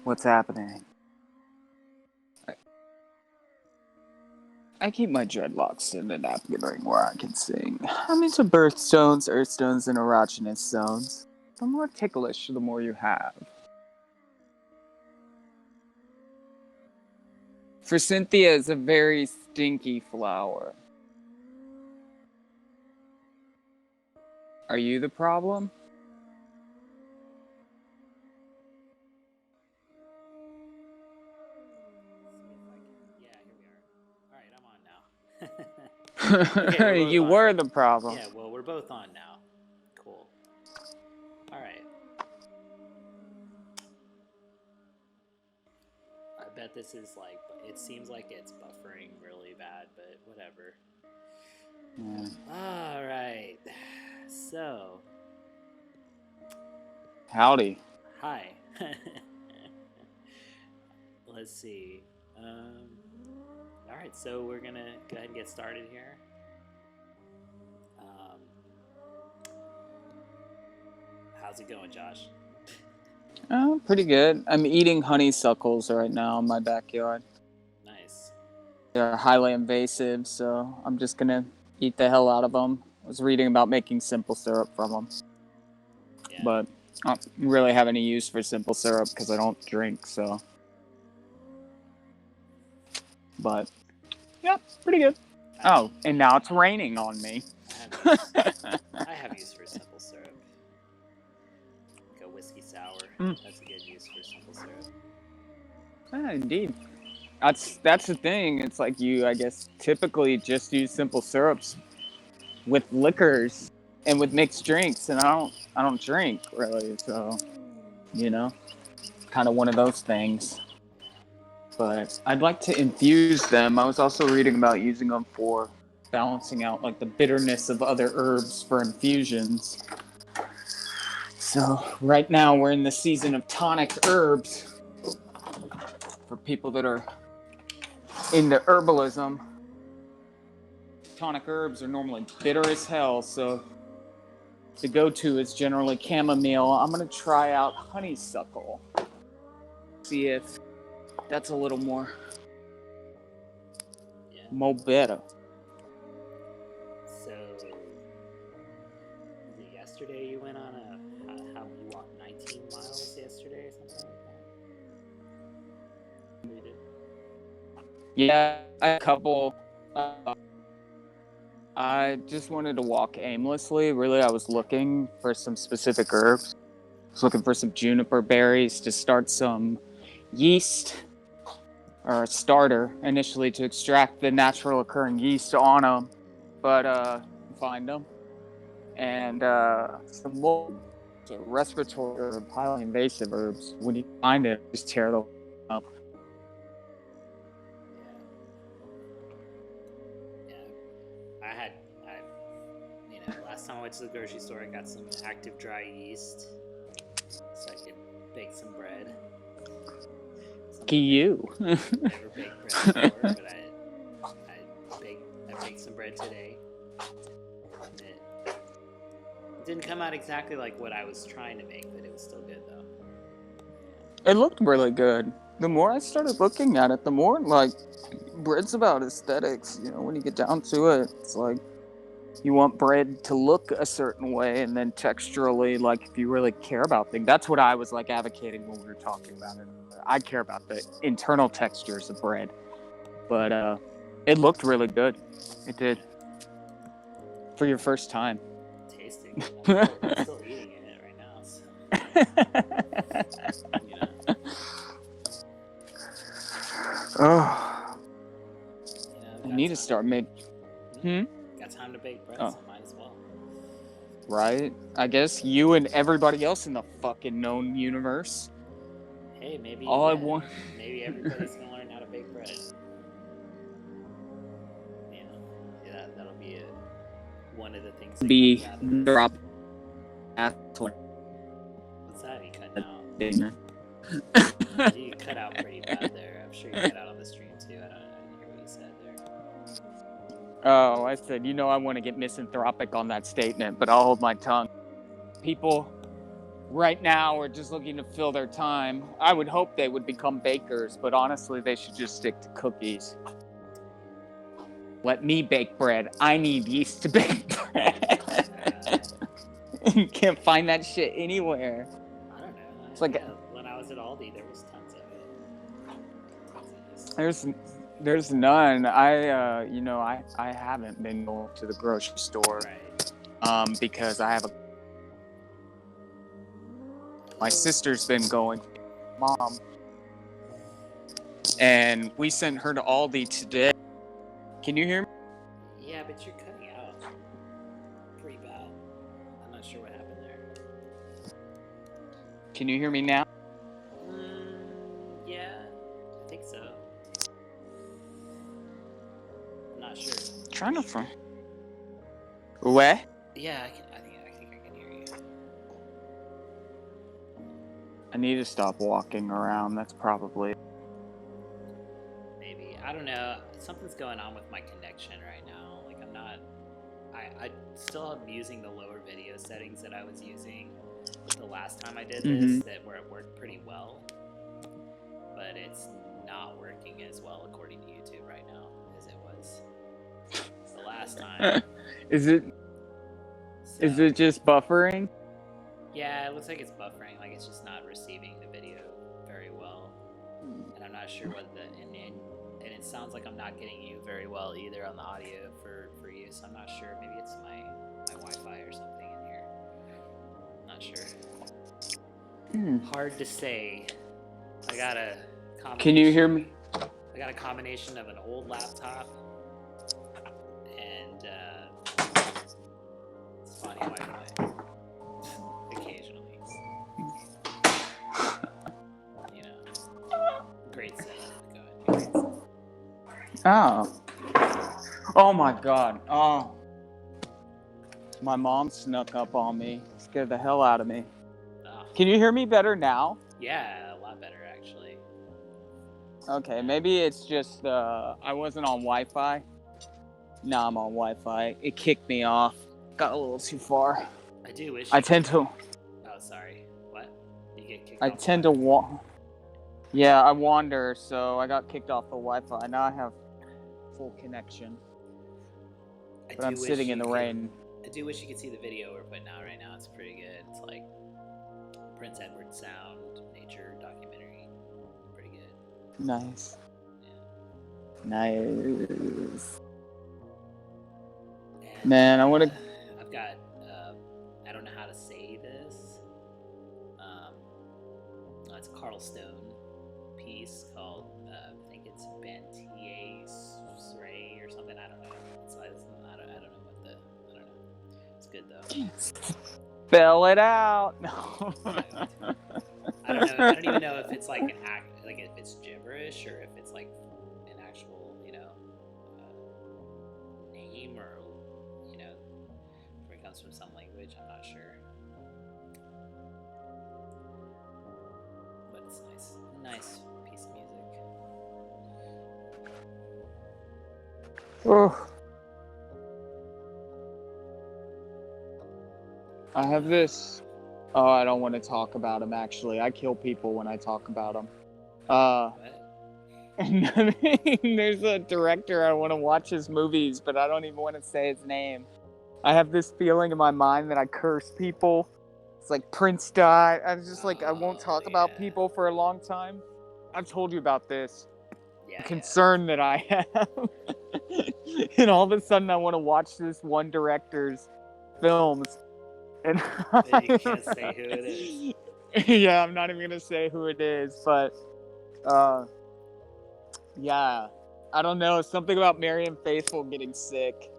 What's happening? I keep my dreadlocks in an napkin ring where I can sing. I'm into birthstones, earthstones, and erogenous zones. The more ticklish, the more you have. For Cynthia, it's a very stinky flower. Are you the problem? Yeah, here we are. All right, I'm on now. Okay, we're both You on. were the problem. Yeah, well, we're both on now. Cool. All right. I bet this is like, it seems like it's buffering really bad, but whatever. Yeah. All right. So, Howdy. hi. Let's see. All right, so we're going to go ahead and get started here. How's it going, Josh? Oh, pretty good. I'm eating honeysuckles right now in my backyard. Nice. They're highly invasive, so I'm just gonna eat the hell out of them. I was reading about making simple syrup from them, Yeah. but I don't really have any use for simple syrup because I don't drink, so. But, yeah, pretty good. Oh, and now it's raining on me. I have use for simple syrup. Like a whiskey sour. That's a good use for simple syrup. Yeah, indeed. That's the thing. It's like you, I guess, typically just use simple syrups with liquors and with mixed drinks, and I don't drink really, so kind of one of those things. But I'd like to infuse them. I was also reading about using them for balancing out like the bitterness of other herbs for infusions. So right now we're in the season of tonic herbs for people that are into herbalism. Tonic herbs are normally bitter as hell, so the go-to is generally chamomile. I'm gonna try out honeysuckle. See if that's a little more better. So, was it yesterday you went on how you walked 19 miles yesterday or something like that? You did? Yeah, a couple. I just wanted to walk aimlessly. Really, I was looking for some specific herbs. I was looking for some juniper berries to start some yeast or a starter initially to extract the natural occurring yeast on them, but find them and some more respiratory or highly invasive herbs. When you find it, just tear them up. Yeah. Last time I went to the grocery store, I got some active dry yeast so I could bake some bread. Lucky you. Never baked bread before, but I baked some bread today. And it didn't come out exactly like what I was trying to make, but it was still good though. It looked really good. The more I started looking at it, the more like bread's about aesthetics. When you get down to it, it's like you want bread to look a certain way, and then texturally, like if you really care about things, that's what I was like advocating when we were talking about it. I care about the internal textures of bread, but it looked really good. It did for your first time. Tasting it. I'm still eating it right now. So. Oh, I need to start making. Got time to bake bread, so might as well. Right? I guess you and everybody else in the fucking known universe. Hey, maybe I want. Maybe everybody's gonna learn how to bake bread. That'll be one of the things. Be drop. What's that? You cut out? You cut out pretty bad there. I'm sure you cut out on the stream too. I didn't hear what you said there. Oh, I said, I want to get misanthropic on that statement, but I'll hold my tongue. People right now are just looking to fill their time. I would hope they would become bakers, but honestly, they should just stick to cookies. Let me bake bread. I need yeast to bake bread. You can't find that shit anywhere. I don't know. It's like When I was at Aldi, there was tons of it. Tons of this. there's none. I haven't been going to the grocery store Right. because I have my sister's been going, mom, and we sent her to Aldi today. Can you hear me? Yeah, but you're cutting out pretty bad. I'm not sure what happened there. Can you hear me now? Yeah, I think so. I'm not sure. Trying to find. What? Yeah, I think I can hear you. I need to stop walking around. That's probably. Maybe. I don't know. Something's going on with my connection right now. Like I'm not. I still am using the lower video settings that I was using the last time I did this. That where it worked pretty well, but it's not working as well according to YouTube right now as it was the last time. Is it just buffering? Yeah, it looks like it's buffering. Like it's just not receiving the video very well, and I'm not sure what the and it sounds like I'm not getting you very well either on the audio for you. So I'm not sure. Maybe it's my Wi-Fi or something in here. Not sure. Hard to say. I got a combination. Can you hear me? I got a combination of an old laptop and spotty Wi-Fi. Occasionally. You know. Great setup. Go ahead. Oh. Oh my god. Oh. My mom snuck up on me. Scared the hell out of me. Oh. Can you hear me better now? Yeah, a lot better actually. Okay, maybe it's just I wasn't on Wi-Fi. Now I'm on Wi-Fi. It kicked me off. Got a little too far. I do wish. I tend to. Oh, sorry. What? You get kicked I off tend to Yeah, I wander, so I got kicked off the Wi-Fi. Now I have full connection. But I'm sitting in the rain. I do wish you could see the video we're putting out right now. It's pretty good. It's like Prince Edward Sound nature documentary. Pretty good. Nice. Yeah. Nice. And, man, I want to. I've got. I don't know how to say this. It's a Carl Stone piece called. I think it's Bantier Ray or something. I don't know. I don't know what the. I don't know. It's good though. Spell it out. No. I don't know. I don't even know if it's like if it's gibberish or if it's like an actual, name or where it comes from some language. I'm not sure. But it's nice. Nice piece of music. Oh. I have this. Oh, I don't want to talk about him, actually. I kill people when I talk about him. There's a director, I want to watch his movies, but I don't even want to say his name. I have this feeling in my mind that I curse people. It's like Prince died. I was just like, I won't talk about people for a long time. I've told you about this. Yeah, concern that I have. And all of a sudden I want to watch this one director's films. And you can't say who it is. Yeah, I'm not even going to say who it is, but yeah, I don't know. Something about Marianne Faithfull getting sick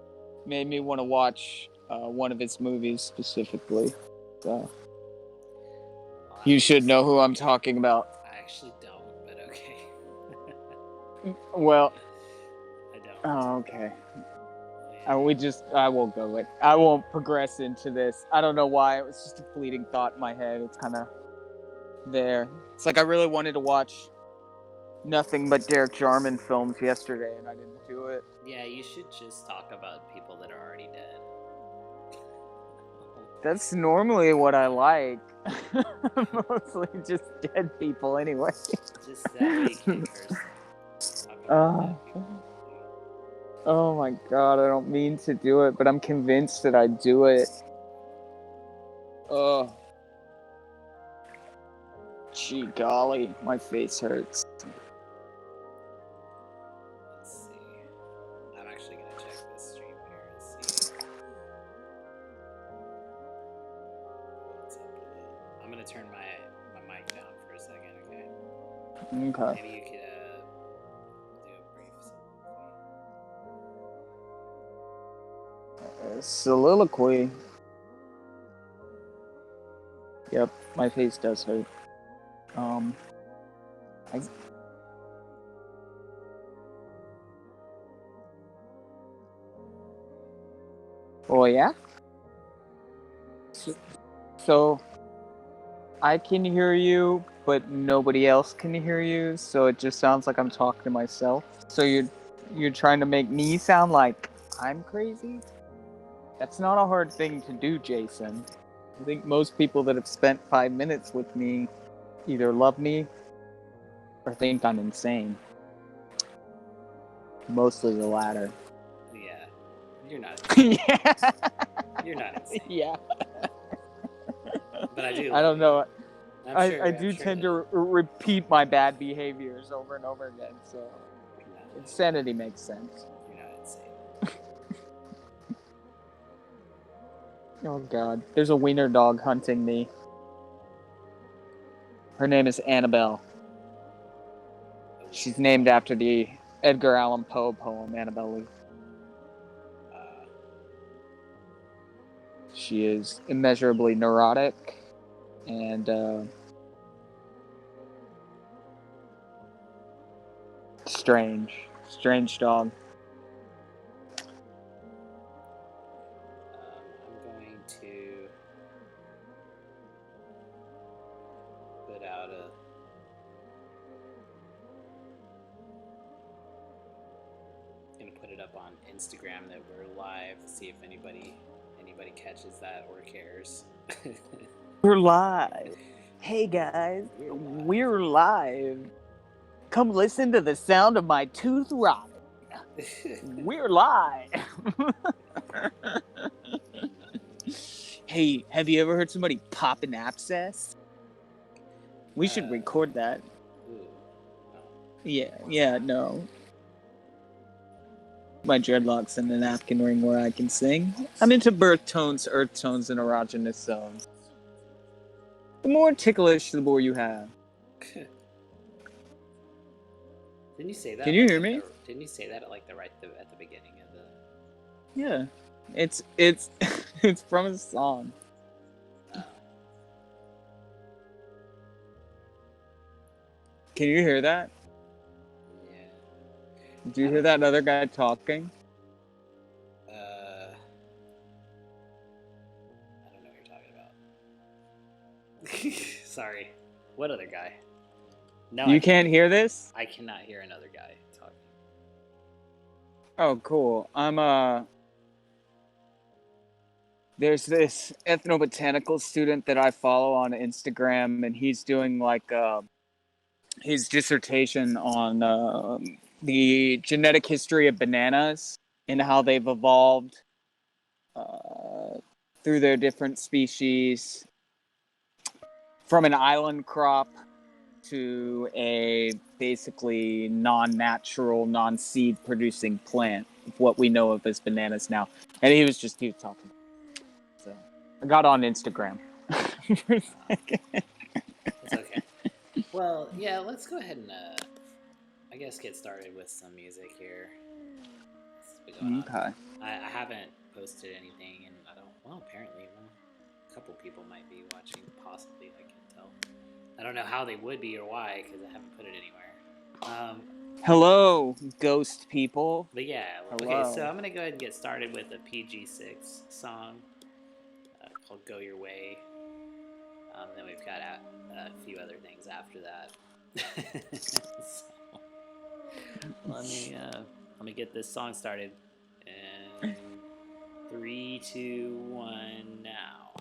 made me want to watch one of his movies specifically. So you should know who I'm talking about. I actually don't, but okay. Well, I don't. Oh, okay. I won't go it. I won't progress into this. I don't know why. It was just a fleeting thought in my head. It's kind of there. It's like I really wanted to watch nothing but Derek Jarman films yesterday, and I didn't do it. Yeah, you should just talk about people that are already dead. That's normally what I like. Mostly just dead people, anyway. Just that way you can't curse. Talking about Uh, dead people. oh my god, I don't mean to do it, but I'm convinced that I do it. Oh, gee golly, my face hurts. Let's see. I'm actually gonna check this stream here and see what's up with it. I'm gonna turn my mic down for a second, okay? Okay. Maybe you could do a brief Soliloquy. Yep, my face does hurt. I... Oh yeah? So, I can hear you, but nobody else can hear you, so it just sounds like I'm talking to myself. So you're trying to make me sound like I'm crazy? That's not a hard thing to do, Jason. I think most people that have spent 5 minutes with me either love me or think I'm insane. Mostly the latter. Yeah, you're not. Yeah. You're not insane. Yeah. But I do. I don't know. I do sure tend that- to repeat my bad behaviors over and over again, so No, insanity makes sense. you're not insane. Oh god, there's a wiener dog hunting me. Her name is Annabelle. She's named after the Edgar Allan Poe poem Annabelle Lee. She is immeasurably neurotic and strange dog. I'm going to put out a. Gonna put it up on Instagram that we're live. See if anybody catches that or cares. We're live. Hey guys, we're live. Come listen to the sound of my tooth rotting. We're live. Hey, have you ever heard somebody pop an abscess? We should record that. Ooh, no. Yeah, no. My dreadlocks and a napkin ring where I can sing. I'm into birth tones, earth tones, and erogenous zones. The more ticklish, the more you have. Didn't you say that? Can you hear me? Didn't you say that at the beginning of the? Yeah, it's it's from a song. Oh. Can you hear that? Yeah. Do you hear that other guy talking? I don't know what you're talking about. Sorry. What other guy? No, You can't hear this? I cannot hear another guy talking. Oh, cool. There's this ethnobotanical student that I follow on Instagram, and he's doing like his dissertation on the genetic history of bananas and how they've evolved through their different species from an island crop to a basically non-natural, non-seed producing plant, what we know of as bananas now. And he was talking. So I got on Instagram. For a second. It's okay. Well, yeah, let's go ahead and I guess get started with some music here. Okay. I haven't posted anything, and I don't. Well, apparently, a couple people might be watching, possibly. I can't tell. I don't know how they would be or why, because I haven't put it anywhere. Hello, ghost people. But yeah, Hello. okay. So I'm gonna go ahead and get started with a PG6 song called "Go Your Way." Then we've got a few other things after that. So, let me get this song started. And 3, 2, 1, now.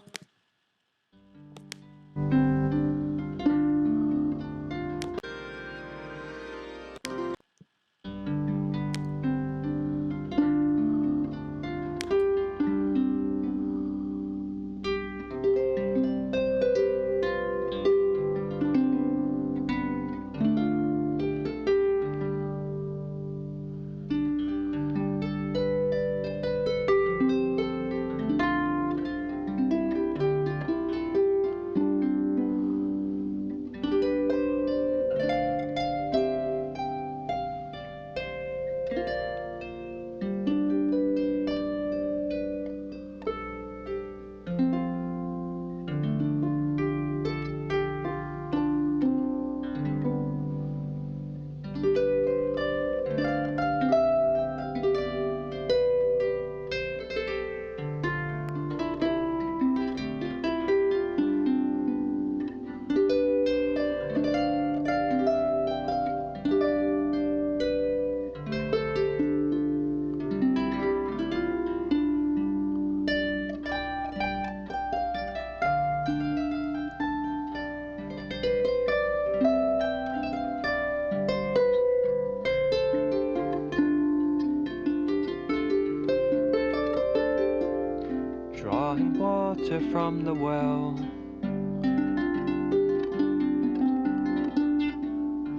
water from the well.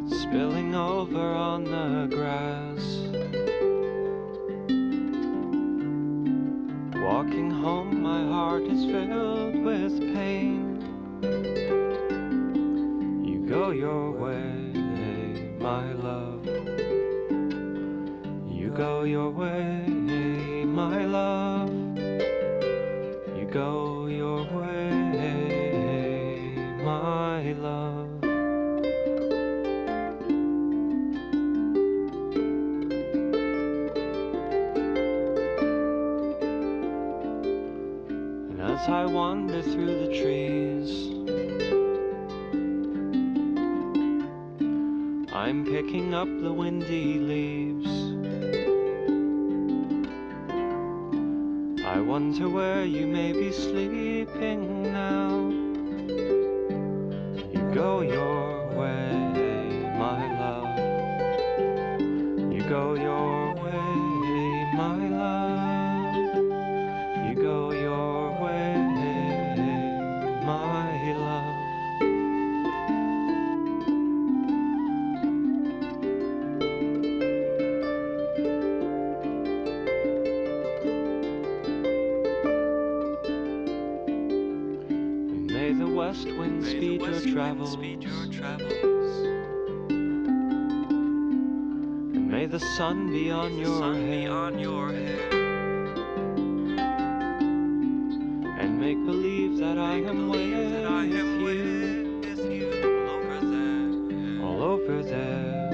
It's spilling over on the grass. Walking home, my heart is filled with pain. You go your way, my love. You go your way, my love. You go your way, my love. And as I wander through the trees, I'm picking up the windy leaves. I wonder where you may be sleeping now. You go your way, my love. You go your way, my love. You go your way, my love. May the west wind speed your travels, and may the sun be on your hair, and make believe that I am with you, all over there,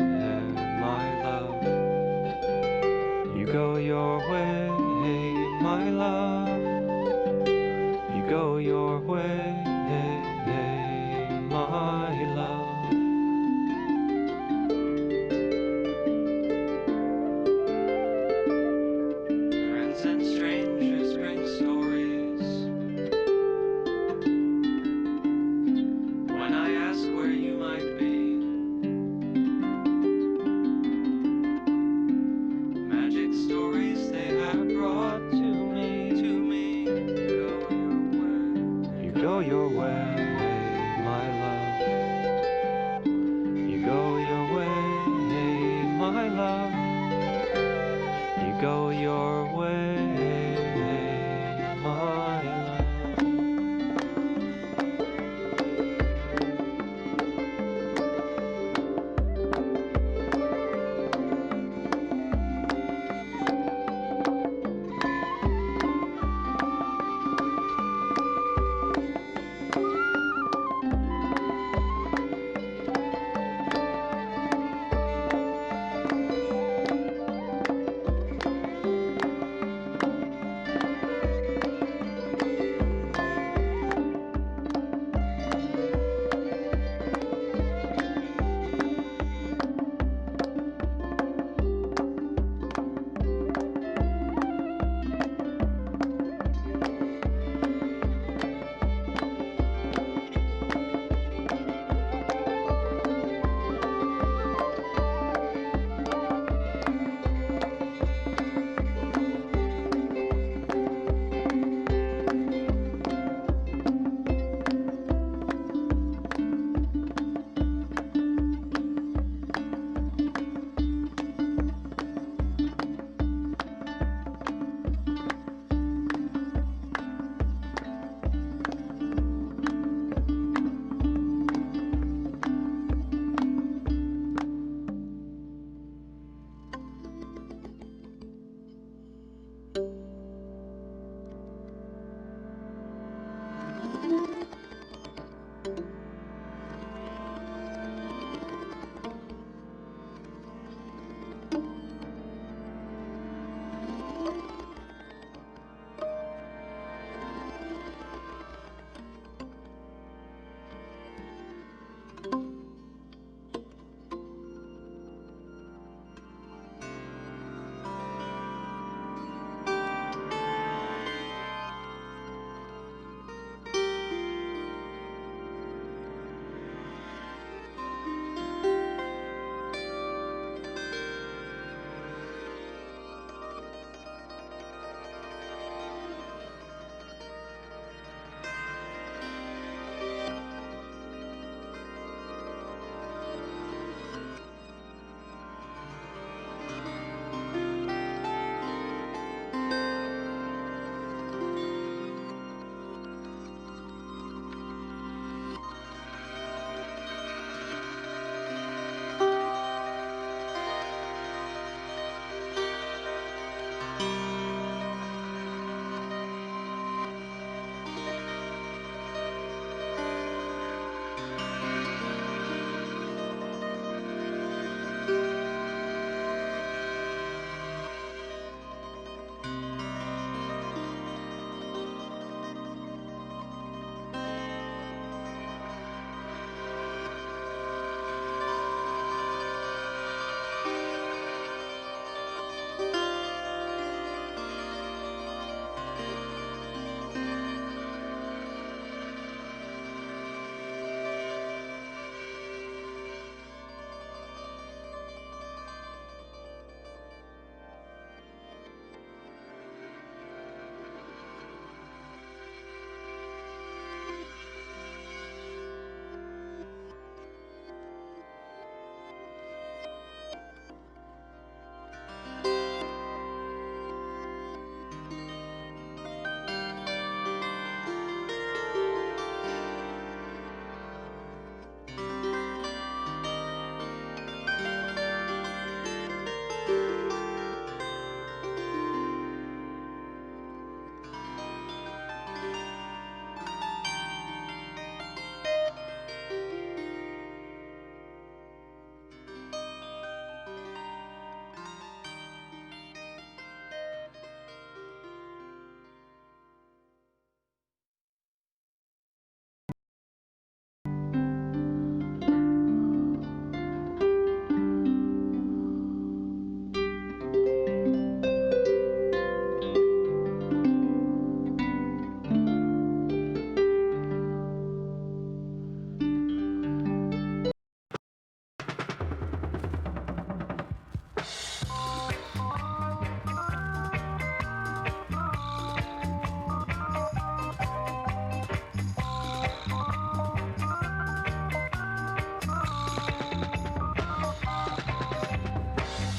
my love. You go your way, my love. You go your way, my love. Friends and strangers bring stories. When I ask where you might be, magic stories they have brought to me. You go your way, my love.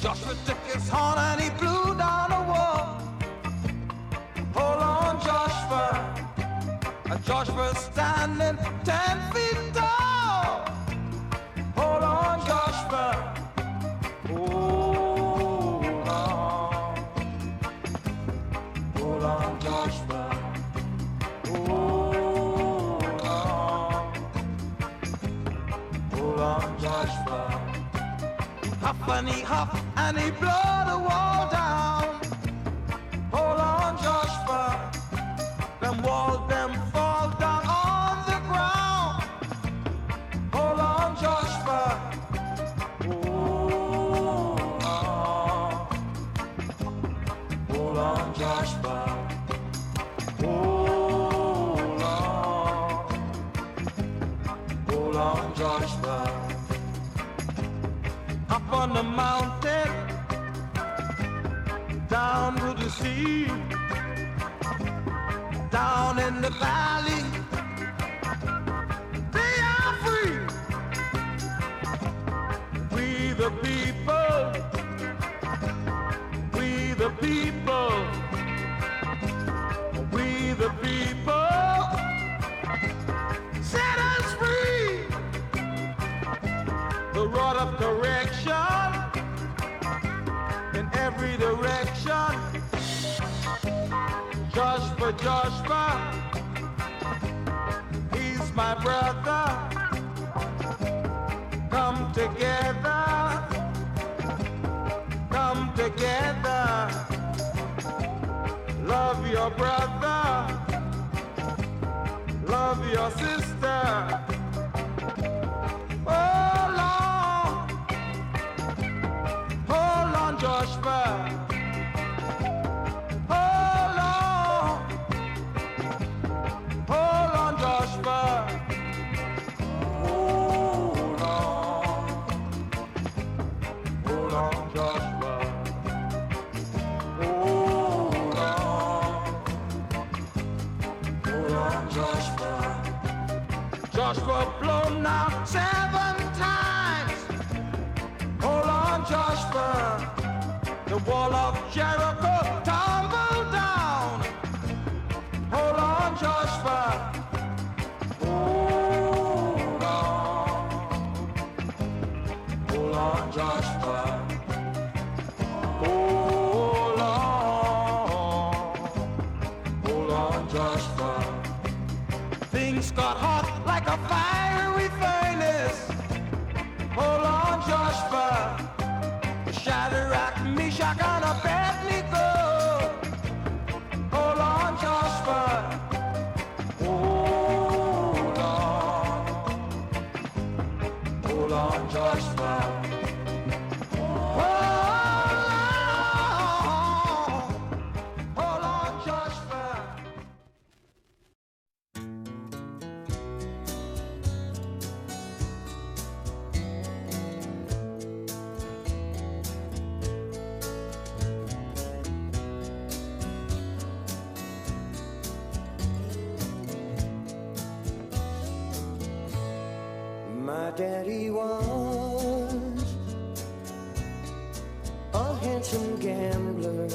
Joshua took his horn and he blew down a wall. Hold on, Joshua. Joshua standing 10 feet tall. Hold on, Joshua. Hold on. Hold on, Joshua. Hold on. Hold on, Joshua. Huff and he huff and he blow the wall down. Hold on, Joshua. Them walls, them fall down on the ground. Hold on, Joshua. Hold on. Hold on, Joshua. Hold on. Hold on, Joshua. Up on the mountain, down to the sea, down in the valley, they are free. We the people, we the people, we the people, set us free. The rod of correction in every direction. Joshua, Joshua, he's my brother. Come together, come together. Love your brother, love your sister. Hold on, Joshua. Hold on, Joshua. Hold on, Joshua. Hold on, Joshua. Joshua blown now 7 times. Hold on, Joshua. The wall of Jericho tumbled down. Hold on, Joshua. Hold on, Joshua. Hold on, Joshua. Things got hot like a fiery furnace. Hold on, Joshua. Shadrach, Meshach, and Abednego. Hold on, Joshua. Hold on, Joshua. Hold on, Joshua. My daddy was a handsome gambler.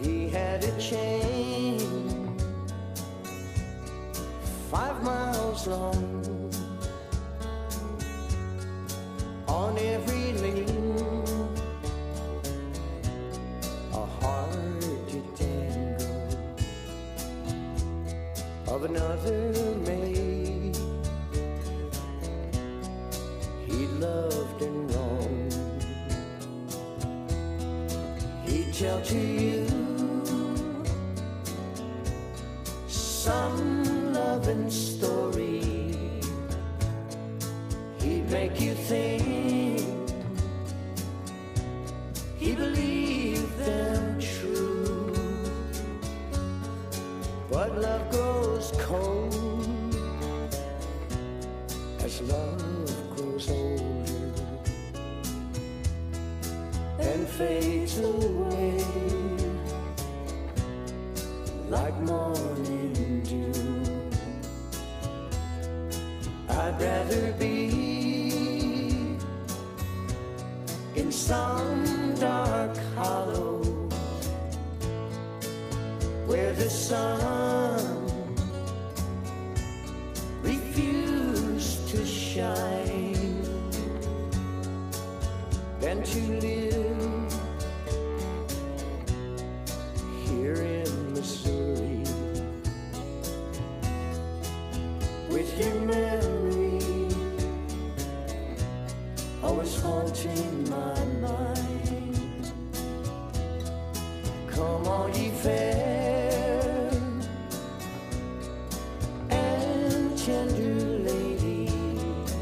He had a chain 5 miles long. On every lane, a heart to tango of another maid he loved and wronged. He'd tell to you some loving story. He'd make you think he believed them true. But love grows cold as love grows older and fades away like morning dew. I'd rather be in some dark hollow where the sun refused to shine, than to live here in Missouri with your memory always haunting my mind. Come all ye fair and tender ladies,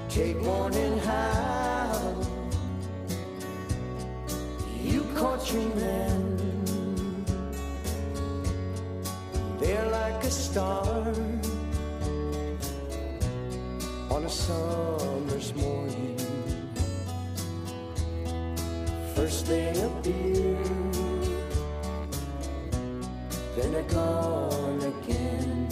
take warning how you caught your men. They're like a star on a summer's morning. First they appear, then they're gone again.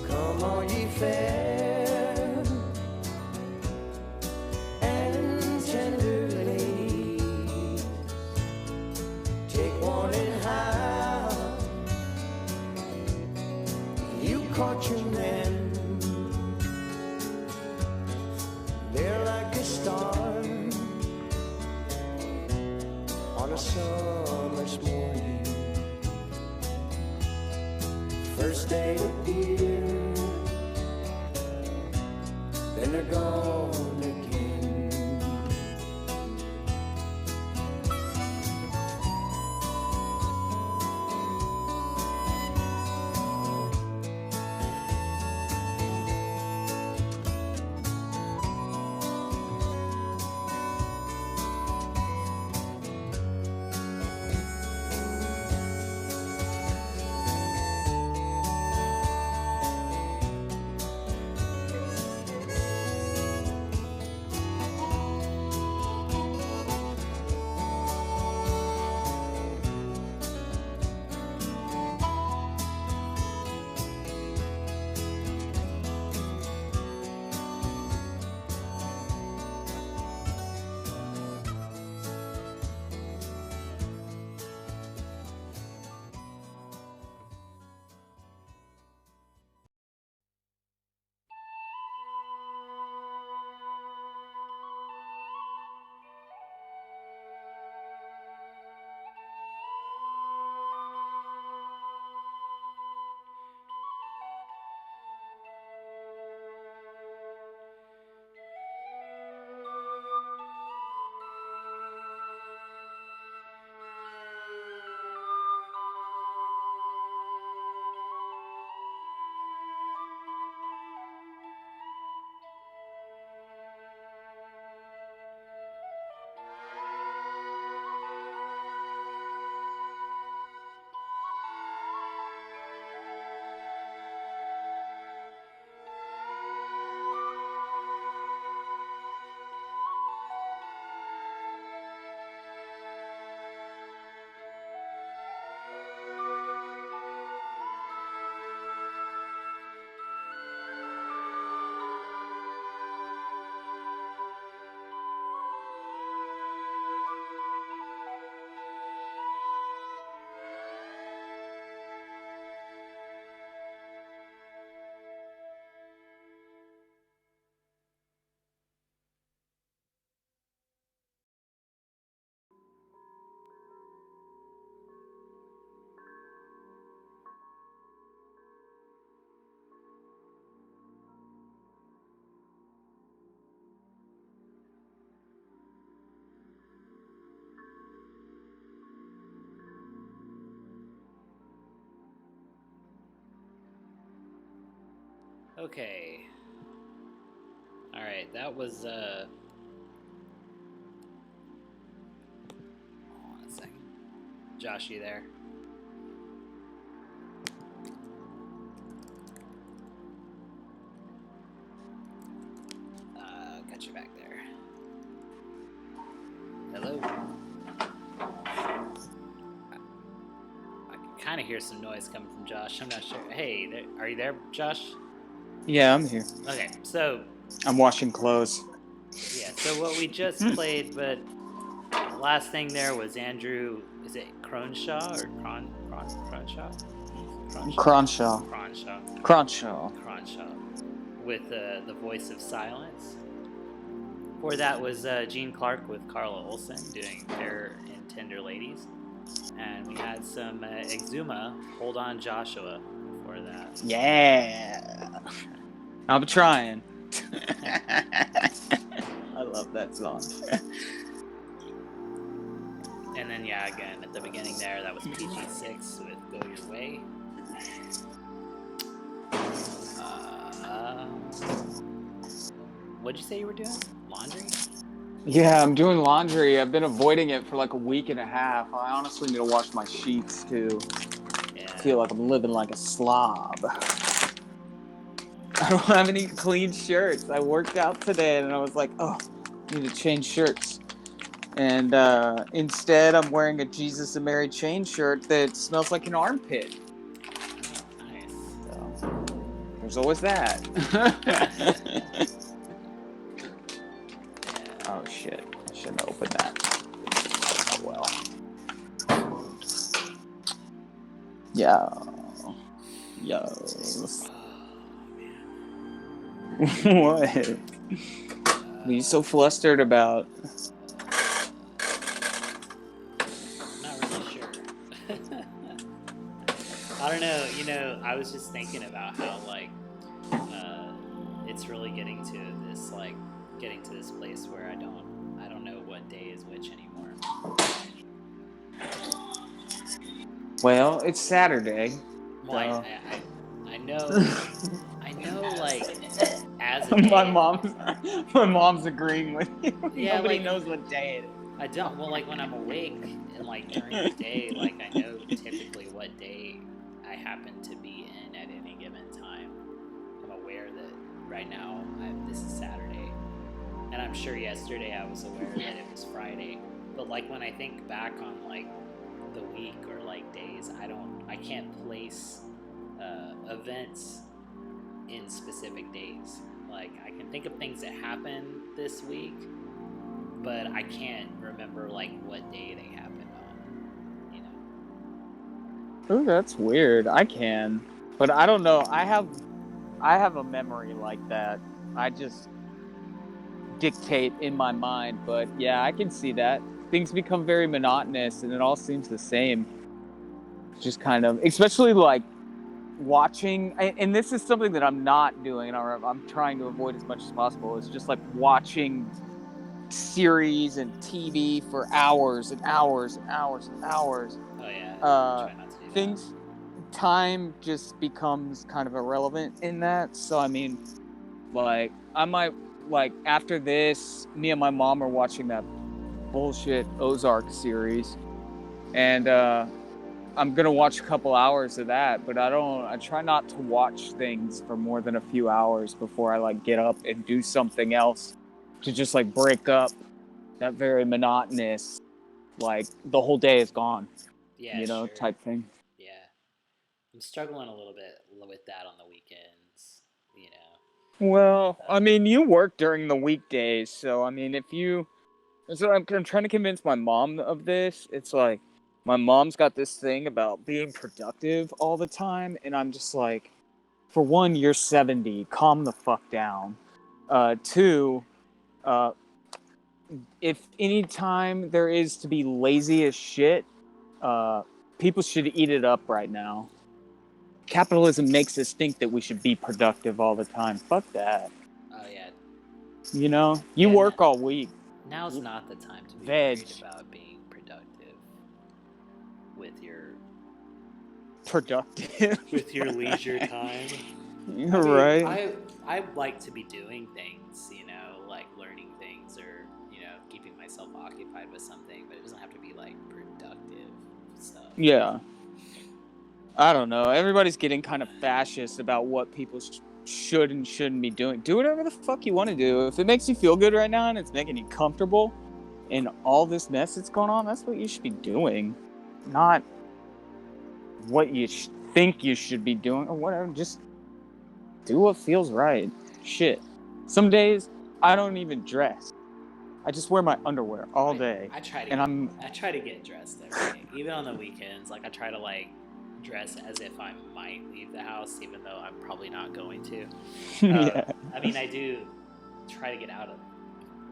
Come all ye fair and tender ladies, take warning how you caught your men. They're like a star on a summer's morning. First they appear, then they're gone again. Okay. Alright, that was, hold on a second. Josh, you there? Got you back there. Hello? I can kind of hear some noise coming from Josh. I'm not sure. Hey, there, are you there, Josh? Yeah, I'm here. Okay, so I'm washing clothes. yeah, so what we just played, but the last thing there was Andrew. Is it Cronshaw or Cronshaw? Cronshaw. Cronshaw with the voice of silence. Before that was Gene Clark with Carla Olsen doing Fair and Tender Ladies. And we had some Exuma, Hold On Joshua, before that. Yeah. I'm trying. I love that song. And then, yeah, again, at the beginning there, that was PG6 with Go Your Way. What'd you say you were doing? Laundry? Yeah, I'm doing laundry. I've been avoiding it for like a week and a half. I honestly need to wash my sheets too. Yeah. I feel like I'm living like a slob. I don't have any clean shirts. I worked out today and I was like, oh, I need to change shirts. And instead, I'm wearing a Jesus and Mary chain shirt that smells like an armpit. Nice. So, there's always that. Oh shit! I shouldn't have opened that. Oh well. Yo. What? What are you so flustered about? I'm not really sure. I don't know. I was just thinking about how it's really getting to this place where I don't know what day is which anymore. Well, it's Saturday. Well, So. I know as a day, my mom's agreeing with you. Yeah, Nobody knows what day it is. I don't. Well, when I'm awake and during the day, I know typically what day I happen to be in at any given time. I'm aware that right now this is Saturday, and I'm sure yesterday I was aware that it was Friday. But when I think back on the week or days, I can't place events in specific days. I can think of things that happened this week, but I can't remember what day they happened on. Ooh, that's weird. I can, but I don't know. I have a memory like that. I just dictate in my mind, but yeah, I can see that. Things become very monotonous and it all seems the same. Just kind of, especially watching, and this is something that I'm not doing, and I'm trying to avoid as much as possible, is just watching series and TV for hours and hours and hours and hours. Oh yeah. Try not to do things, time just becomes kind of irrelevant in that. So I mean, I might after this, me and my mom are watching that bullshit Ozark series, and I'm gonna watch a couple hours of that, but I try not to watch things for more than a few hours before I get up and do something else to just break up that very monotonous, the whole day is gone, Yeah, sure. Type thing. Yeah. I'm struggling a little bit with that on the weekends, Well, I mean, you work during the weekdays, so I mean, so I'm trying to convince my mom of this. It's my mom's got this thing about being productive all the time, and I'm just for one, you're 70, calm the fuck down. Two, if any time there is to be lazy as shit, people should eat it up right now. Capitalism makes us think that we should be productive all the time. Fuck that. Oh yeah. You work all week. Now's not the time to be Veg. worried about being productive with your Productive. with your leisure time. You're right. I like to be doing things, like learning things or, keeping myself occupied with something, but it doesn't have to be like productive stuff. Yeah. I don't know. Everybody's getting kind of fascist about what people should and shouldn't be doing. Do whatever the fuck you want to do. If it makes you feel good right now and it's making you comfortable in all this mess that's going on, that's what you should be doing. Not what you think you should be doing or whatever. Just do what feels right. Shit. Some days I don't even dress. I just wear my underwear all day. I try to get dressed every day, even on the weekends. Like I try to dress as if I might leave the house, even though I'm probably not going to. Yeah. I mean, I do try to get out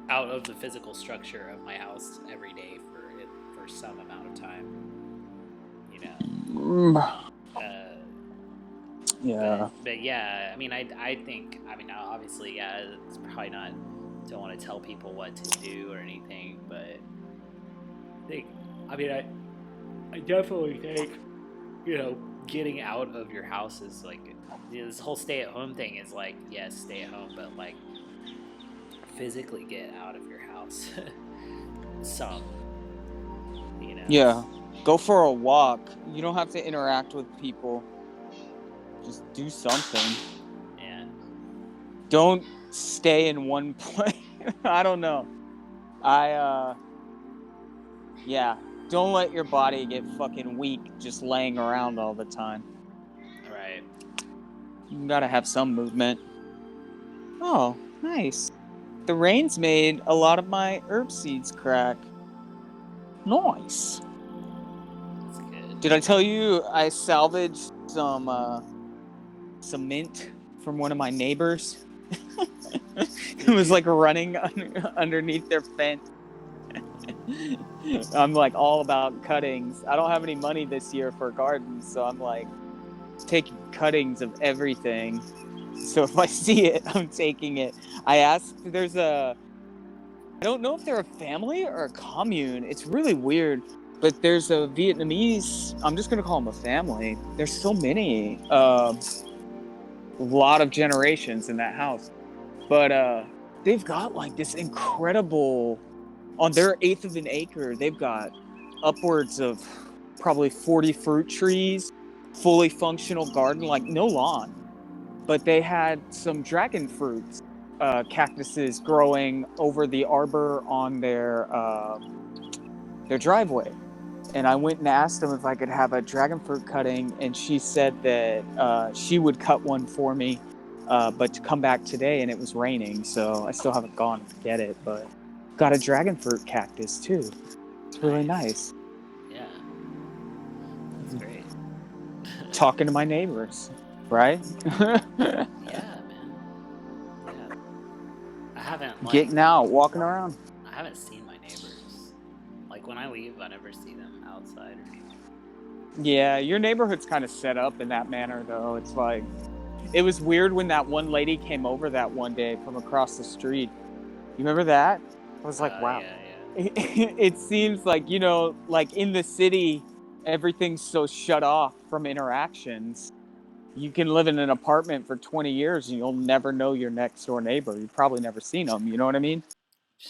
of the physical structure of my house every day for some amount of time. Yeah. But yeah, I mean, I think, obviously, yeah, it's probably not, don't want to tell people what to do or anything, but I definitely think, getting out of your house is this whole stay-at-home thing is yes, stay at home, but physically get out of your house. Some, Yeah. Go for a walk. You don't have to interact with people. Just do something. Yeah. Don't stay in one place. I don't know. Yeah. Don't let your body get fucking weak just laying around all the time. Right. You gotta have some movement. Oh, nice. The rain's made a lot of my herb seeds crack. Nice. That's good. Did I tell you I salvaged some mint from one of my neighbors? It was running underneath their fence. I'm all about cuttings. I don't have any money this year for gardens, so I'm taking cuttings of everything. So if I see it, I'm taking it. I asked, I don't know if they're a family or a commune. It's really weird. But there's a Vietnamese, I'm just going to call them a family. There's so many, a lot of generations in that house. But they've got this incredible, on their eighth of an acre, they've got upwards of probably 40 fruit trees, fully functional garden, no lawn. But they had some dragon fruits, cactuses growing over the arbor on their driveway. And I went and asked them if I could have a dragon fruit cutting, and she said that she would cut one for me, but to come back today, and it was raining, so I still haven't gone to get it, but got a dragon fruit cactus too. It's really nice. Yeah. That's great. Talking to my neighbors, right? Yeah, man. Yeah. I haven't getting out, walking around. I haven't seen my neighbors. When I leave, I never see them outside or anything. Yeah, your neighborhood's kind of set up in that manner, though. It's it was weird when that one lady came over that one day from across the street. You remember that? I was wow. Yeah. It seems in the city, everything's so shut off from interactions. You can live in an apartment for 20 years and you'll never know your next door neighbor. You've probably never seen them. You know what I mean?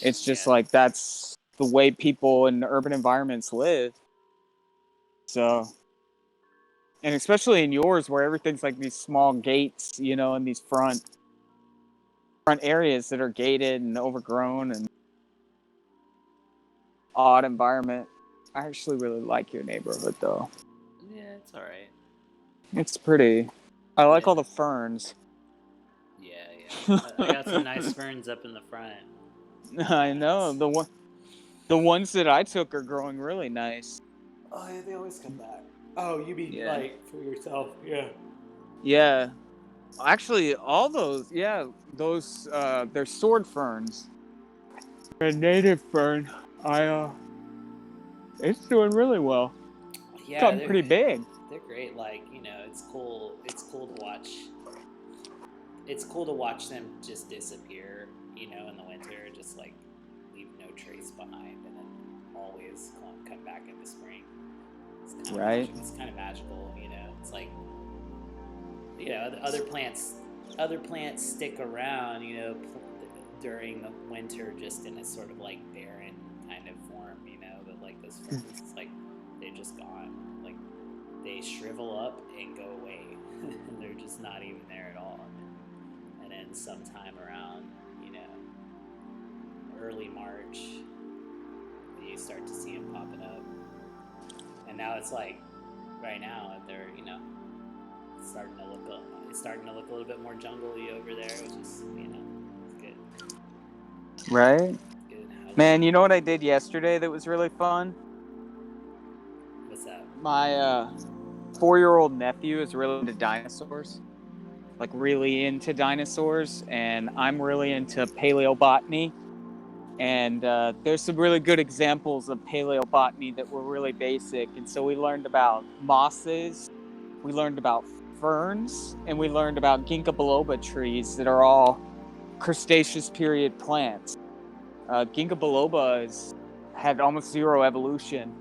It's just that's the way people in urban environments live. So, and especially in yours where everything's these small gates, and these front areas that are gated and overgrown and odd environment. I actually really like your neighborhood though. Yeah, it's all right. It's pretty. I like all the ferns. Yeah. I got some nice ferns up in the front. I know. The ones that I took are growing really nice. Oh, yeah, they always come back. Oh, you mean for yourself? Yeah. Yeah. Actually, all those, they're sword ferns. A native fern, it's doing really well. Yeah, gotten pretty big. They're great. It's cool. It's cool to watch. It's cool to watch them just disappear. In the winter, just leave no trace behind, and then always come back in the spring. It's kind of magical. It's you know, the other plants stick around, you know, during the winter, just in a sort of like barren kind of form, you know. But like those ferns, it's like they're just gone. Like they shrivel up and go away. And they're just not even there at all. And then sometime around, you know, early March, you start to see them popping up. And now it's like, right now, they're, you know, it's starting to look a little bit more jungle-y over there, which is, you know, it's good. Right? Good. Man, you know what I did yesterday that was really fun? What's that? My 4-year-old nephew is really into dinosaurs. Like, really into dinosaurs. And I'm really into paleobotany. And there's some really good examples of paleobotany that were really basic. And so we learned about mosses, we learned about ferns, and we learned about ginkgo biloba trees that are all Cretaceous period plants. Ginkgo biloba has had almost zero evolution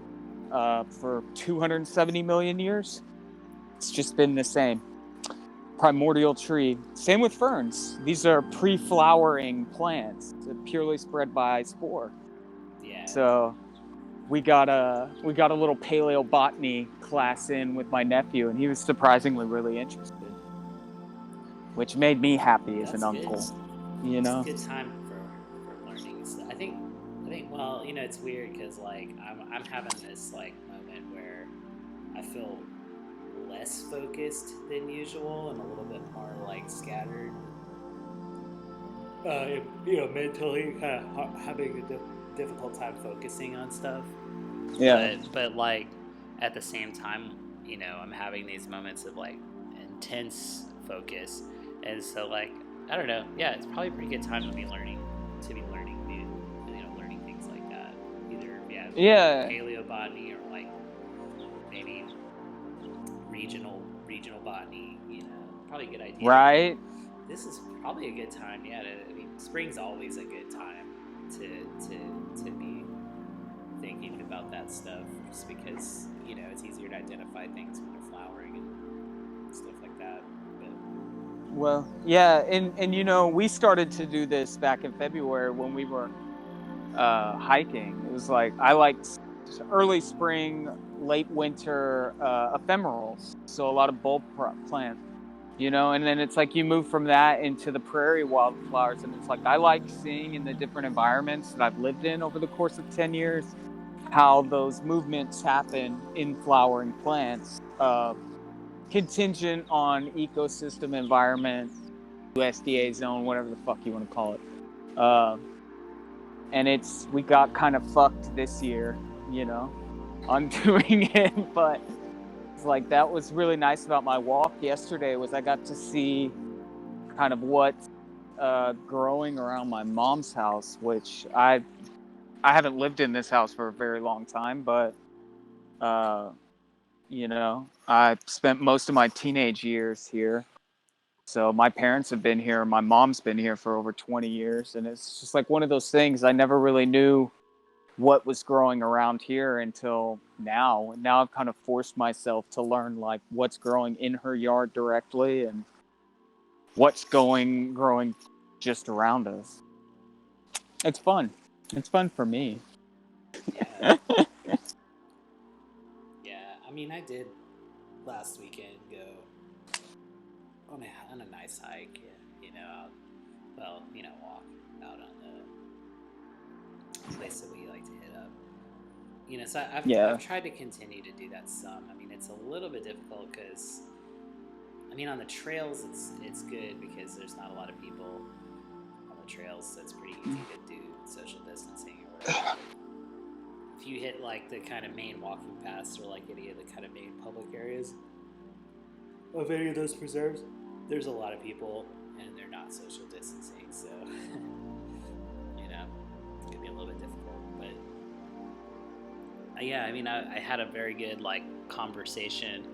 for 270 million years. It's just been the same. Primordial tree. Same with ferns. These are pre-flowering plants that purely spread by spore. Yeah. So we got a little paleobotany class in with my nephew, and he was surprisingly really interested, which made me happy as That's an good. uncle. You know. It's a good time for learning stuff. I think. Well, you know, it's weird because like I'm having this like moment where I feel less focused than usual and a little bit more like scattered. You know, mentally kind of having a difficult time focusing on stuff. Yeah. But like at the same time, you know, I'm having these moments of like intense focus, and so like I don't know. Yeah, it's probably a pretty good time to be learning new, you know, learning things like that. Either Yeah. paleobotany or like maybe regional botany. You know, probably a good idea. Right. This is probably a good time. Yeah, I mean, spring's always a good time to be thinking about that stuff, just because, you know, it's easier to identify things when they're flowering and stuff like that. But Well, yeah, and you know, we started to do this back in February when we were hiking. It was like I liked early spring, late winter ephemerals, so a lot of bulb plants, you know. And then it's like you move from that into the prairie wildflowers, and it's like I like seeing in the different environments that I've lived in over the course of 10 years how those movements happen in flowering plants, contingent on ecosystem, environment, USDA zone, whatever the fuck you want to call it. And we got kind of fucked this year, you know, on doing it. But it's like that was really nice about my walk yesterday was I got to see kind of what's growing around my mom's house, which I haven't lived in this house for a very long time, but you know, I spent most of my teenage years here. So my parents have been here. My mom's been here for over 20 years. And it's just like one of those things I never really knew what was growing around here until now. And now I've kind of forced myself to learn like what's growing in her yard directly and what's growing just around us. It's fun. It's fun for me. yeah, yeah. I mean, I did last weekend go on a nice hike. You know, walk out on the place that we like to hit up. You know, so I've tried to continue to do that some. I mean, it's a little bit difficult because, I mean, on the trails it's good because there's not a lot of people on the trails, so it's pretty easy to do social distancing or whatever. If you hit like the kind of main walking paths or like any of the kind of main public areas of any of those preserves, there's a lot of people and they're not social distancing, so you know, it can be a little bit difficult. But yeah, I mean, I had a very good like conversation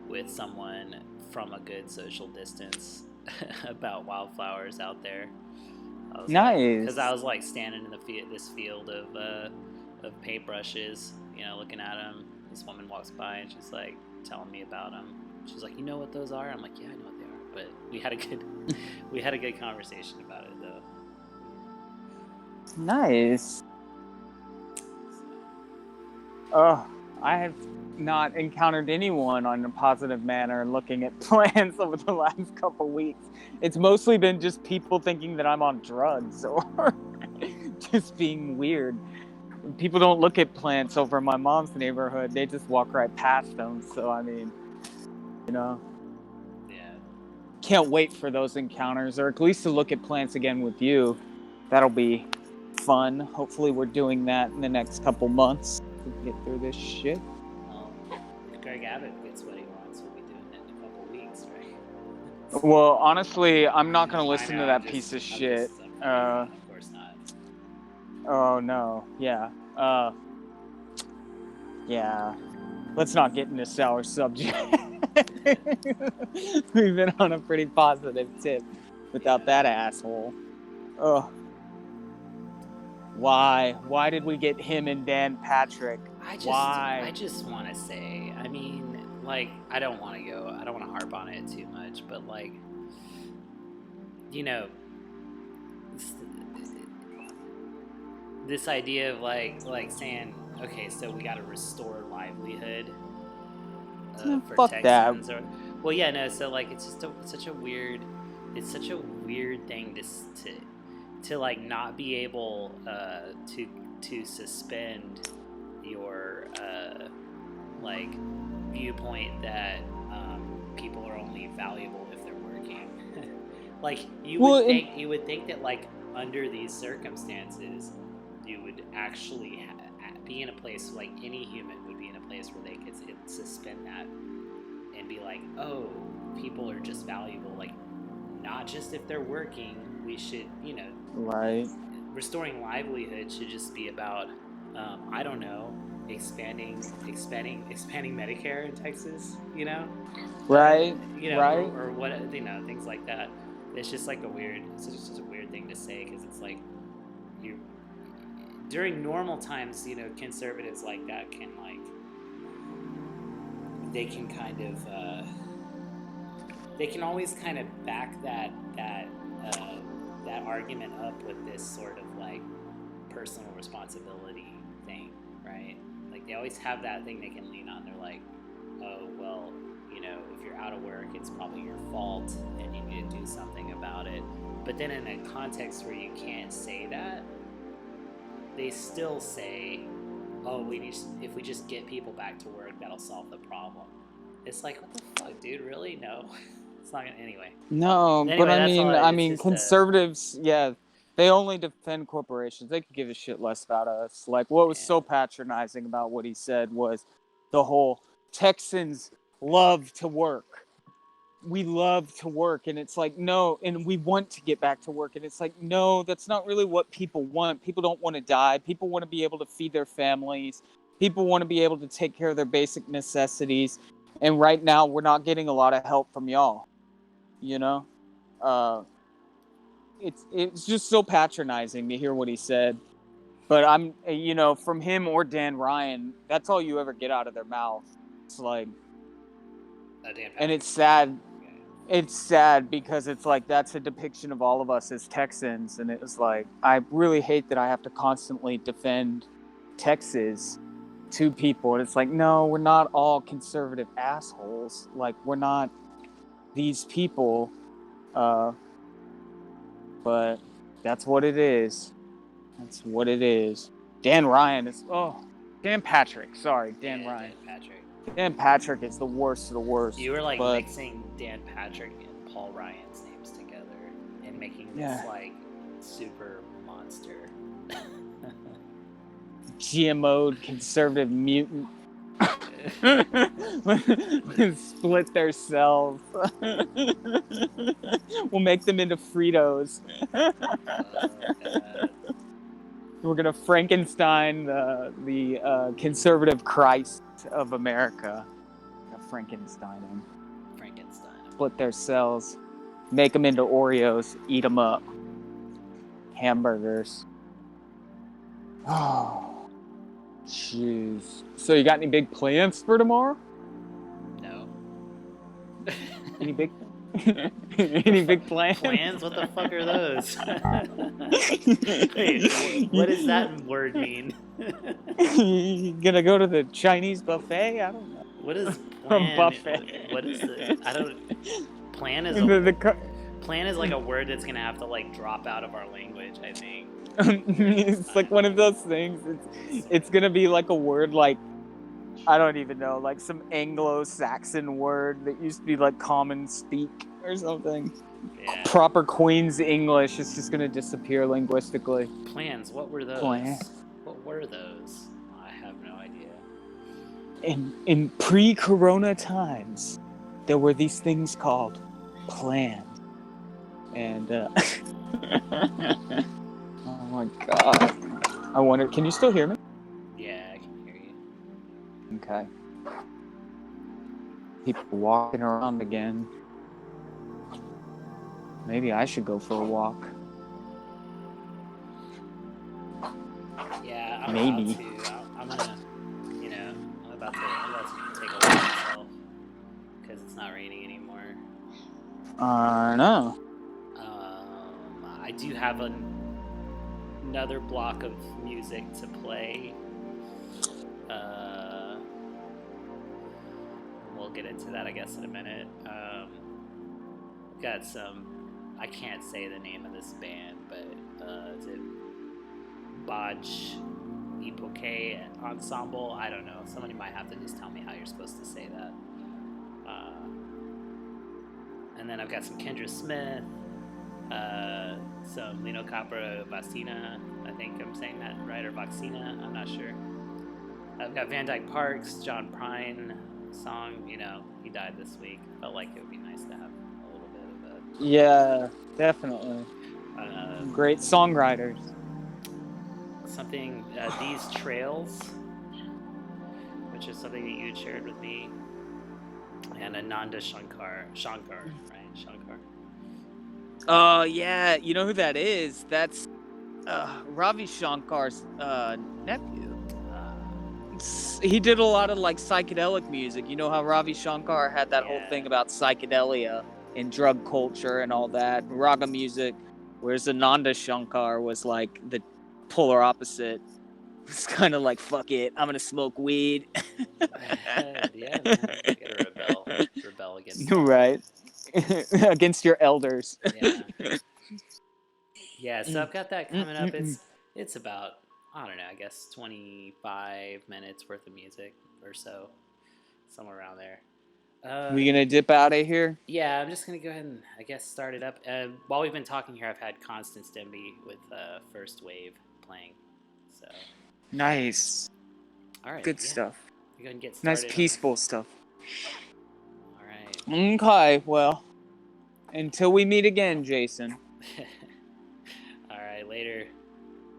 with someone from a good social distance about wildflowers out there. Nice. Because I was like standing in this field of paintbrushes, you know, looking at them. This woman walks by and she's like telling me about them. She's like, "You know what those are?" I'm like, "Yeah, I know what they are." But we had a good conversation about it though. Nice. Oh, I have not encountered anyone on a positive manner looking at plants over the last couple weeks. It's mostly been just people thinking that I'm on drugs or just being weird. People don't look at plants over in my mom's neighborhood. They just walk right past them. So, I mean, you know, Yeah. can't wait for those encounters, or at least to look at plants again with you. That'll be fun. Hopefully we're doing that in the next couple months to get through this shit. If Greg Abbott gets what he wants, we'll be doing it in a couple weeks, right? Well, honestly, I'm not going to I listen know, to that I'm piece of just- shit. of course not. Oh, no. Yeah. Yeah. Let's not get into sour subject. We've been on a pretty positive tip without that asshole. Ugh. Why? Why did we get him and Dan Patrick? Why? I just want to say, I mean, like, I don't want to harp on it too much, but like, you know, this idea of like saying, okay, so we got to restore livelihood for Fuck that. Texans, or well, yeah, no, so like it's just such a weird thing to like not be able to suspend your like viewpoint that people are only valuable if they're working. Like you would think that like under these circumstances you would actually be in a place, like any human would be in a place where they could suspend that and be like, oh, people are just valuable, like not just if they're working. We should, you know, Right. restoring livelihood should just be about I don't know, expanding Medicare in Texas, you know, Right. you know, Right. or what, you know, things like that. It's just like it's just a weird thing to say, because it's like you during normal times, you know, conservatives like that can like they can kind of they can always kind of back that argument up with this sort of like personal responsibility thing, right? Like they always have that thing they can lean on. They're like, oh, well, you know, if you're out of work, it's probably your fault and you need to do something about it. But then in a context where you can't say that, they still say, oh, if we just get people back to work, that'll solve the problem. It's like, what the fuck, dude? Really? No. It's not gonna, anyway. No, Anyway, but that's all I it's mean, just, conservatives, yeah, they only defend corporations. They could give a shit less about us. Like, what was so patronizing about what he said was the whole Texans love to work. We love to work, and it's like, no, and we want to get back to work, and it's like, no, that's not really what people want. People don't want to die. People want to be able to feed their families. People want to be able to take care of their basic necessities. And right now, we're not getting a lot of help from y'all. You know, it's just so patronizing to hear what he said. But I'm, you know, from him or Dan Ryan, that's all you ever get out of their mouth. It's like, and it's sad. It's sad because it's like that's a depiction of all of us as Texans, and it was like I really hate that I have to constantly defend Texas to people, and it's like, no, we're not all conservative assholes. Like, we're not these people, but that's what it is. That's what it is. Dan Ryan is Dan Patrick. Sorry, Dan Ryan. Dan Patrick is the worst of the worst. You were like mixing Dan Patrick and Paul Ryan's names together and making this like super monster. GMO'd conservative mutant. Split their cells. We'll make them into Fritos. We're gonna Frankenstein the conservative Christ of America. Frankenstein them. Split their cells. Make them into Oreos. Eat them up. Hamburgers. Oh. Jeez. So you got any big plans for tomorrow? No. Any big? Any big plans? Plans? What the fuck are those? Wait, what does that word mean? You gonna go to the Chinese buffet? I don't know. What is A plan? buffet. What is the? I don't. Plan is plan is like a word that's gonna have to like drop out of our language. I think. It's like one of those things. It's gonna be like a word like, I don't even know, like some Anglo-Saxon word that used to be like common speak or something. Yeah. Proper Queen's English is just gonna disappear linguistically. Plans. What were those? Plans. What were those? I have no idea. In pre-corona times, there were these things called plans. And oh my god. I wonder, can you still hear me? Yeah, I can hear you. Okay. People walking around again. Maybe I should go for a walk. Yeah, I'm Maybe. about to. I'm gonna, I'm about to take a walk myself because it's not raining anymore. No. I do have another block of music to play. We'll get into that, I guess, in a minute. Got some. I can't say the name of this band, but is it Baj Epoque Ensemble? I don't know. Somebody might have to just tell me how you're supposed to say that. And then I've got some Kendra Smith, some Lino Capra Vacina. I think I'm saying that right, or Vaccina. I'm not sure. I've got Van Dyke Parks, John Prine song. He died this week. Felt like it would be nice to have a little bit of Yeah, definitely. a Great songwriters. something. These Trails, which is something that you had shared with me, and Ananda Shankar, right? Shankar. Yeah, you know who that is? That's Ravi Shankar's nephew. He did a lot of like psychedelic music. You know how Ravi Shankar had that whole thing about psychedelia and drug culture and all that, raga music, whereas Ananda Shankar was like the polar opposite. It's kind of like, fuck it, I'm gonna smoke weed. Yeah, man. You gotta rebel against that. Right. Against your elders. Yeah. Yeah, so I've got that coming up. It's about, I don't know, I guess 25 minutes worth of music or so, somewhere around there. We gonna dip out of here? Yeah, I'm just gonna go ahead and, I guess, start it up. While we've been talking here, I've had Constance Demby with First Wave playing. So Nice. all right, Good yeah. stuff. We're gonna get started. Nice peaceful stuff. All right. Okay, well, until we meet again, Jason. All right, later.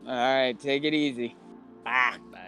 All right, take it easy. Bye. Bye.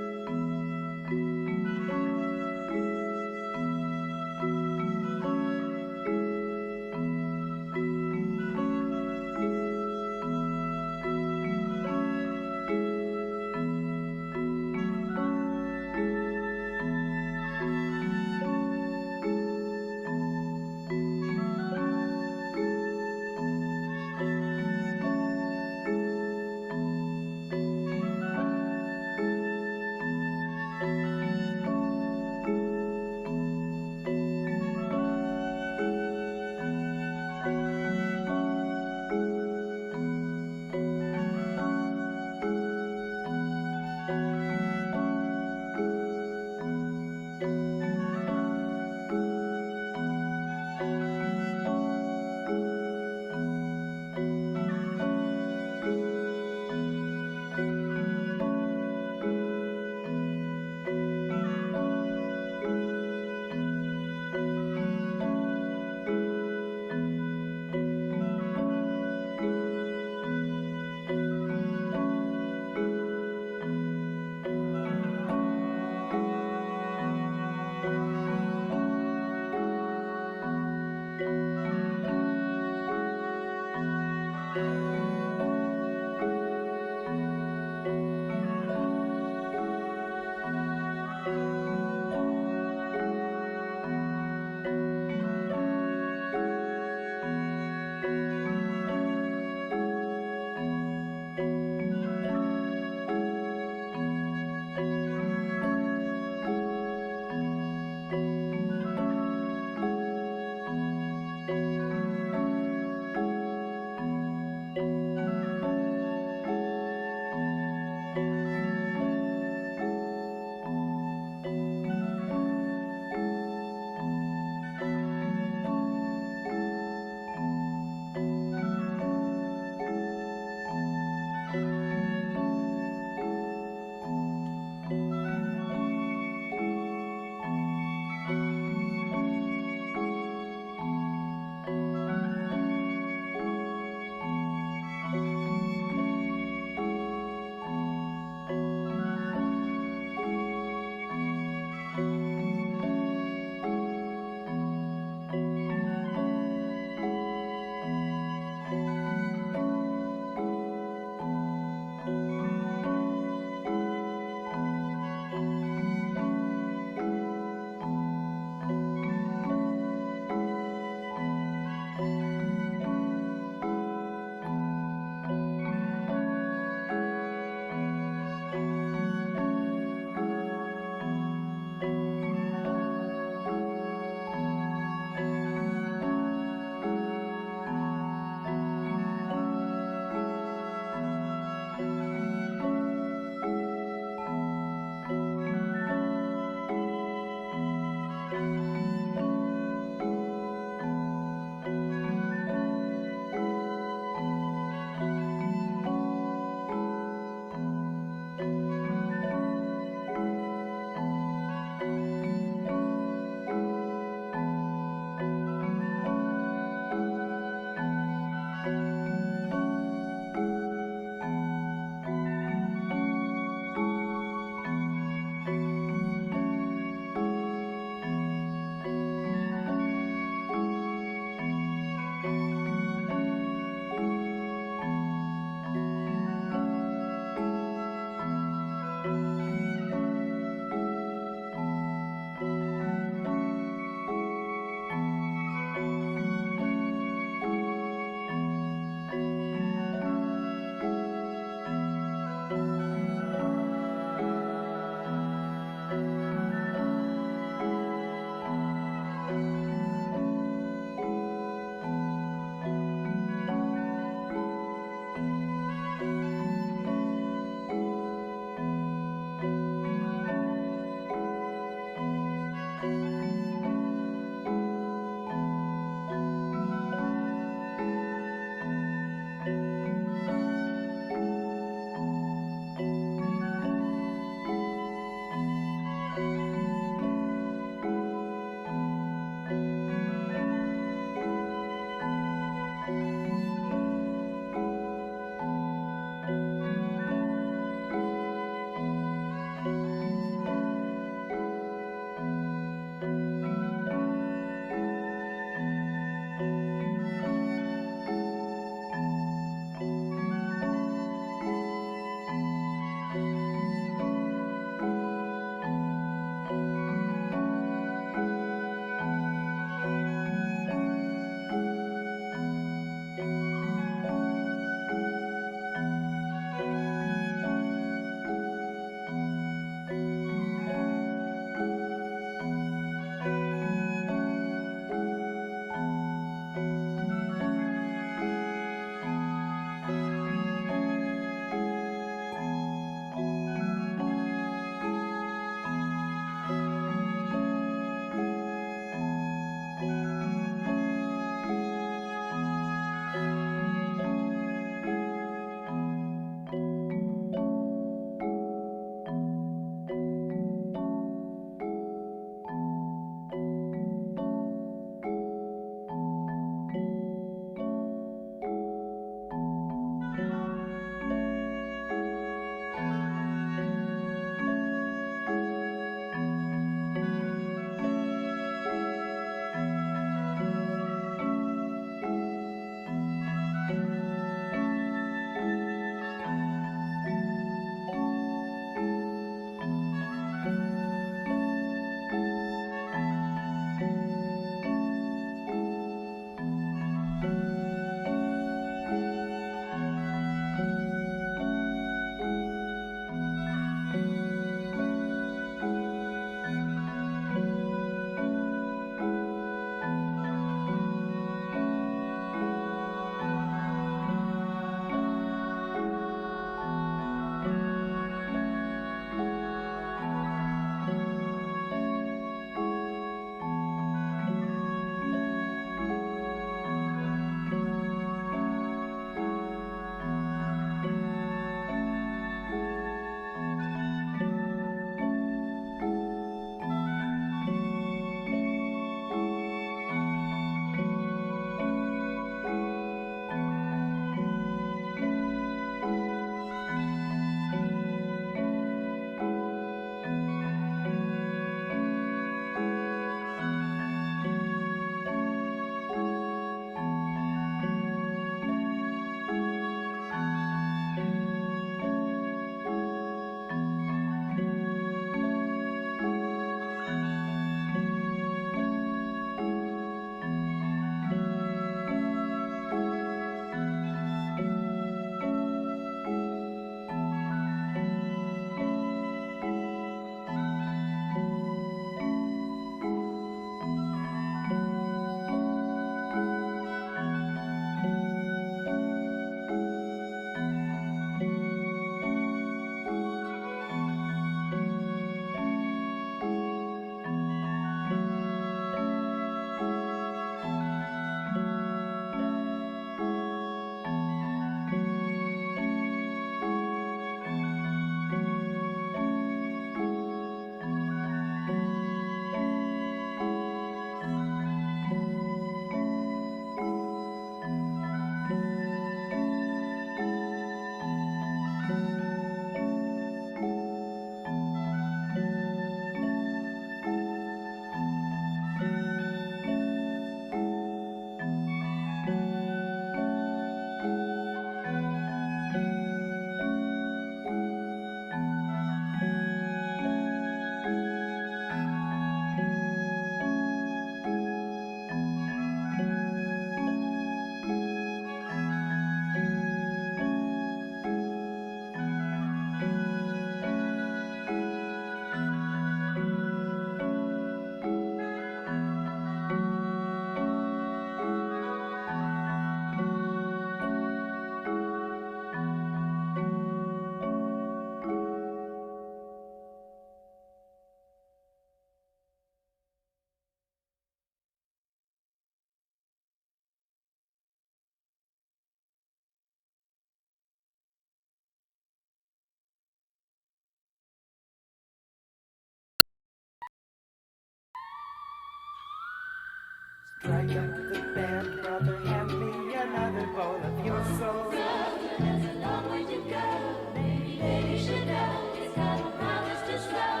Strike up the band, brother, hand me another bowl of your soul. There's a long way to go. Maybe you should know. It's got a promise to slow.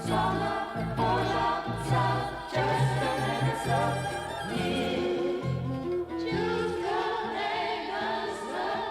Song of the poor long song. Just don't let it slow. Just don't make us slow.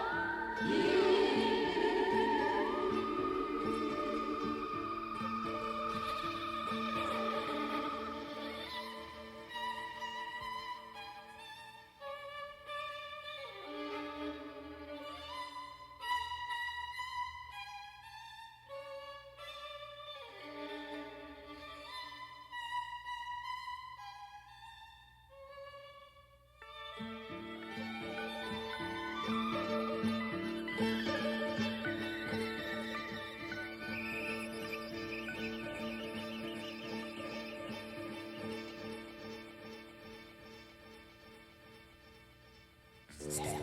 Step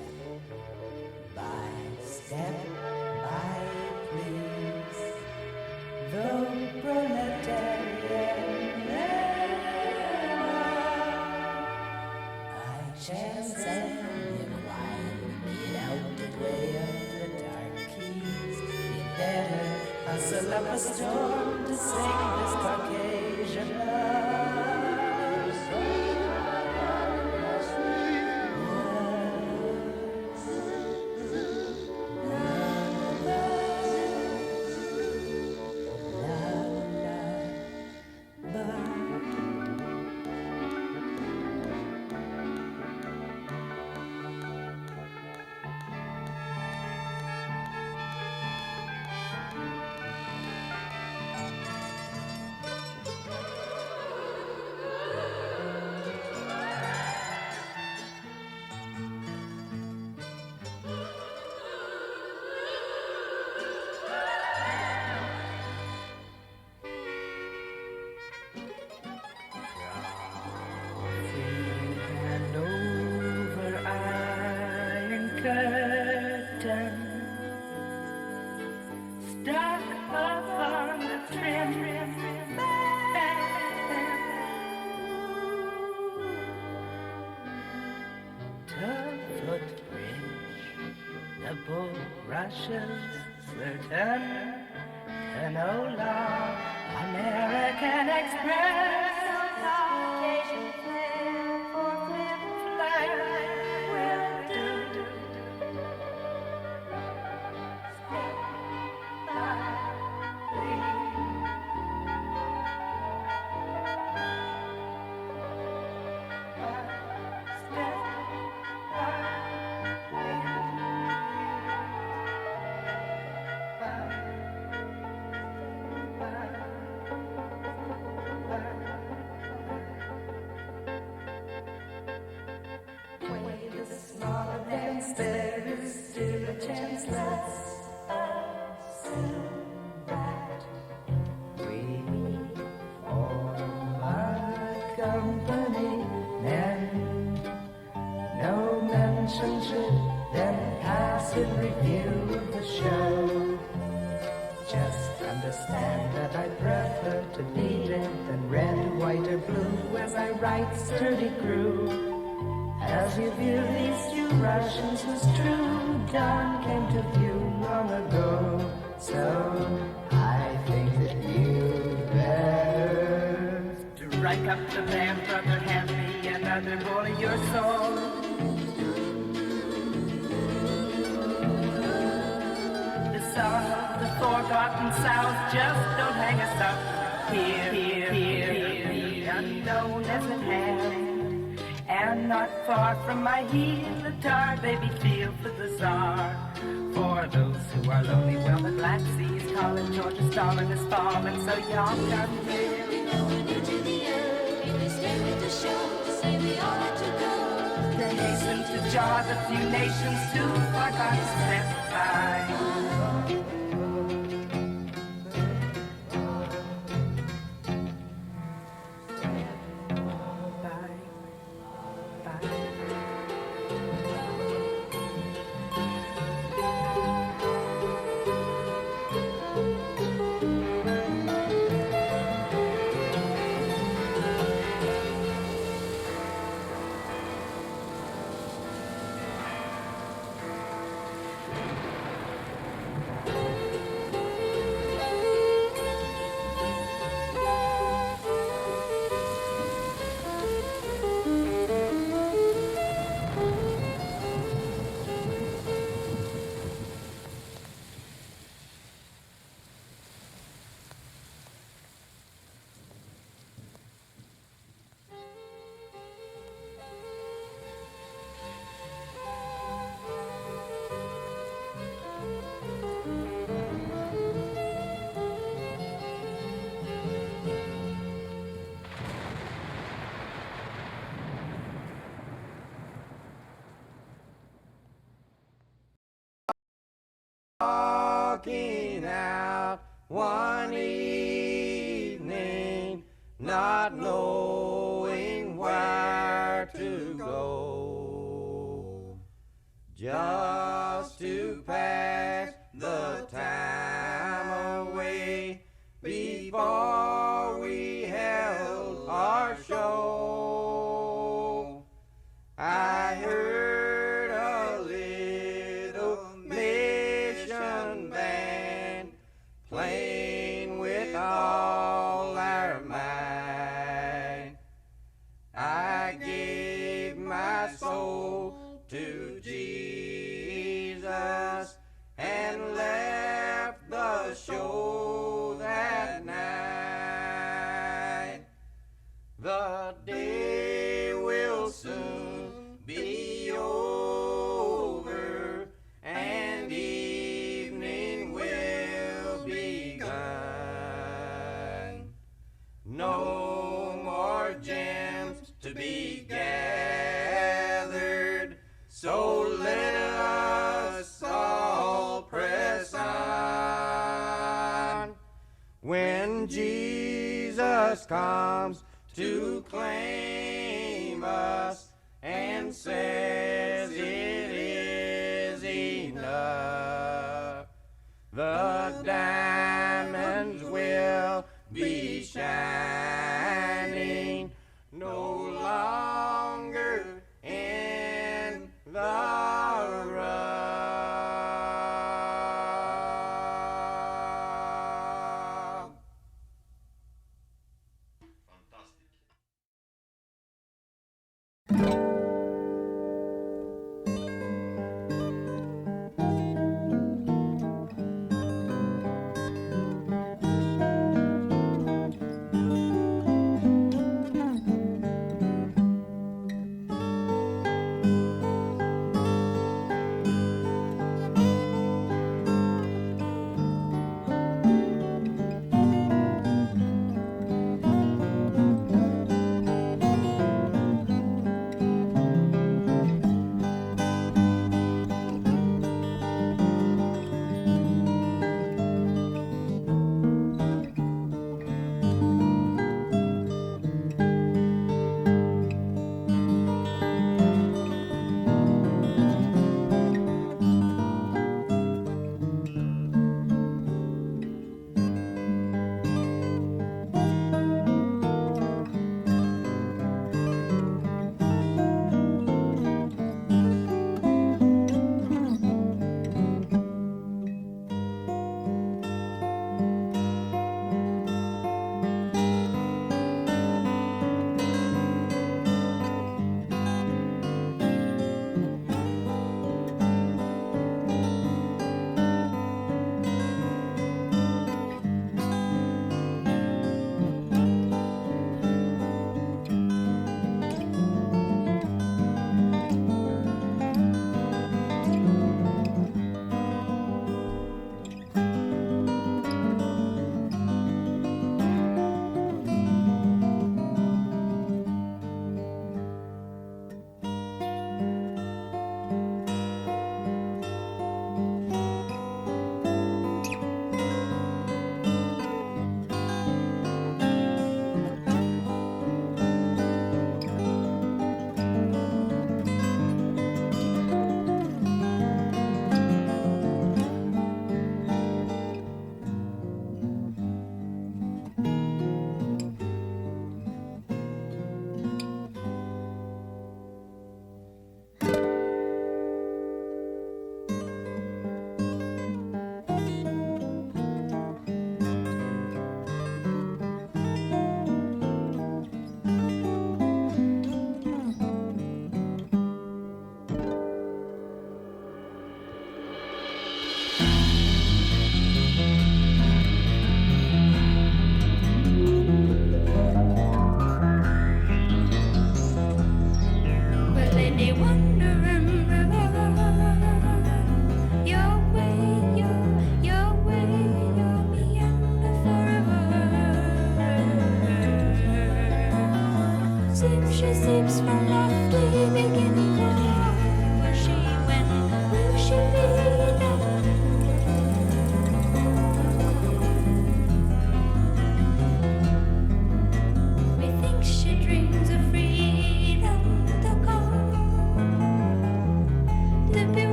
by step by please, the proletarian era. I chance and quiet, get out the way of the darkies. You better hustle up a storm to sing this Caucasian love. Russians, Slurton, Canola, American Express, Caucasian flair for flip flair will do. Step by there is still a chance, let's assume that we form a company, and no mention should then pass in review of the show. Just understand that I prefer to be red than red, white or blue as I write sturdy groove. As you view these two Russians whose true dawn came to view long ago, so I think that you'd better strike up the band, brother, hand me another bowl of your soul. The song of the forgotten South, just don't hang us up. Here, the unknown is at hand. And not far from my heel-guitar, baby, feel for the Tsar. For those who are lonely, well, the Black Sea's calling, Georgia Stalin is falling, so y'all come here. We know we're new to the earth. If we stay with the show, say we all had to go. They hasten to jar the few nations too far gone to step by. walking out one evening, not knowing where to go, just to pass the time away before we held our show. I heard a little mission band playing with all our might. I gave my soul to Jesus and left the show that night. The day will soon be over and evening will be gone. No more gems to be gathered, so let us all press on. When Jesus comes to claim us and says it is enough, the diamonds will be shining no longer in the rough.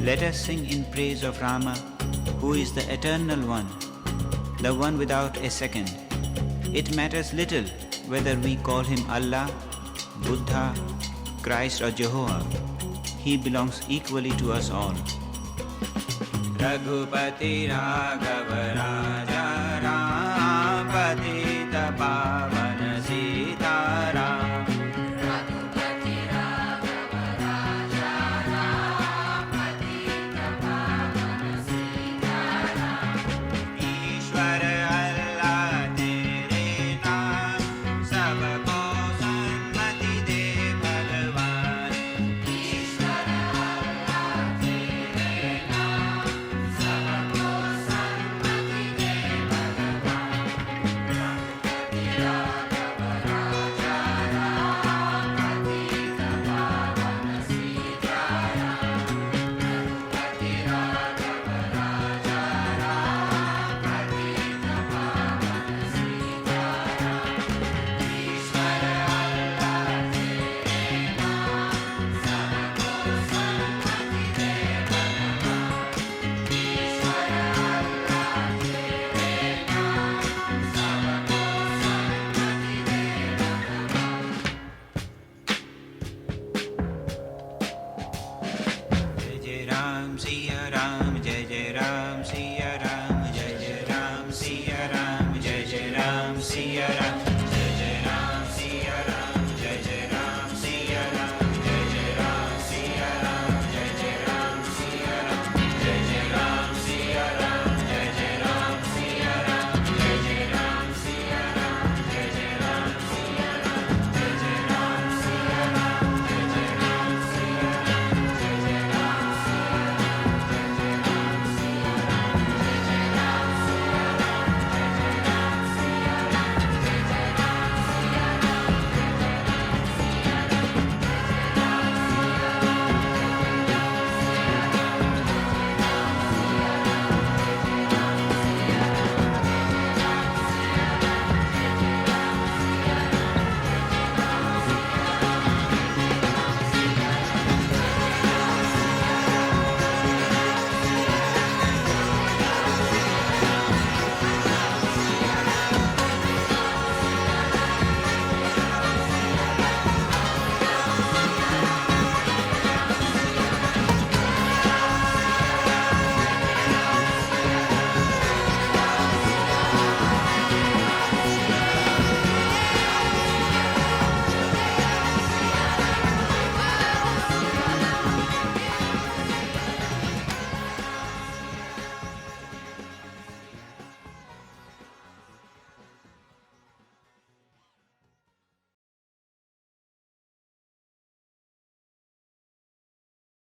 Let us sing in praise of Rama, who is the Eternal One, the one without a second. It matters little whether we call him Allah, Buddha, Christ or Jehovah. He belongs equally to us all. Raghupati Raghav Raja Ram Patita Pavana Sitaram. Siya